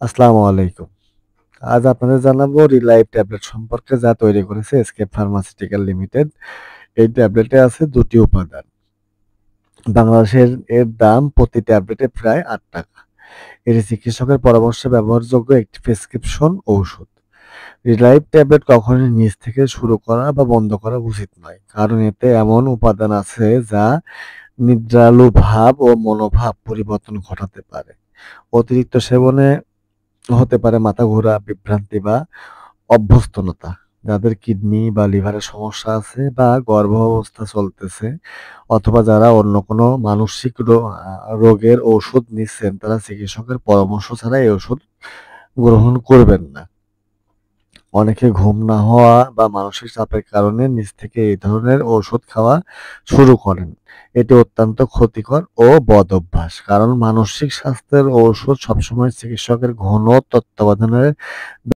আসসালামু আলাইকুম। আজ আপনাদের জানাবো রিলাইভ ট্যাবলেট সম্পর্কে যা তৈরি করেছে এসকেপ ফার্মাসিউটিক্যাল লিমিটেড। এই ট্যাবলেটে আছে ২ টি উপাদান। বাংলাদেশের এর দাম প্রতি ট্যাবলেটে প্রায় ৳৮। এটি চিকিৎসকের পরামর্শে ব্যবহারযোগ্য একটি প্রেসক্রিপশন ঔষধ। রিলাইভ ট্যাবলেট কখনোই নিজ থেকে শুরু করা বা বন্ধ করা উচিত নয়। কারণ এতে এমন উপাদান আছে যা নিদ্রালু ভাব ও মনোভাব পরিবর্তন ঘটাতে পারে। অতিরিক্ত সেবনে হতে পারে মাথা ঘোরা, বিভ্রান্তি বা অভ্যস্তনতা। যাদের কিডনি বা লিভারের সমস্যা আছে বা গর্ভাবস্থা চলতেছে অথবা যারা অন্য কোনো মানসিক রোগের ঔষধ নিচ্ছেন তারা চিকিৎসকের পরামর্শ ছাড়া এই ওষুধ গ্রহণ করবেন না। অনেকে ঘুম না হওয়া বা মানসিক চাপের কারণে নিজ থেকে এই ধরনের ঔষধ খাওয়া শুরু করেন। এটি অত্যন্ত ক্ষতিকর ও বদঅভ্যাস। কারণ মানসিক স্বাস্থ্যের ঔষধ সবসময় চিকিৎসকের ঘন তত্ত্বাবধানে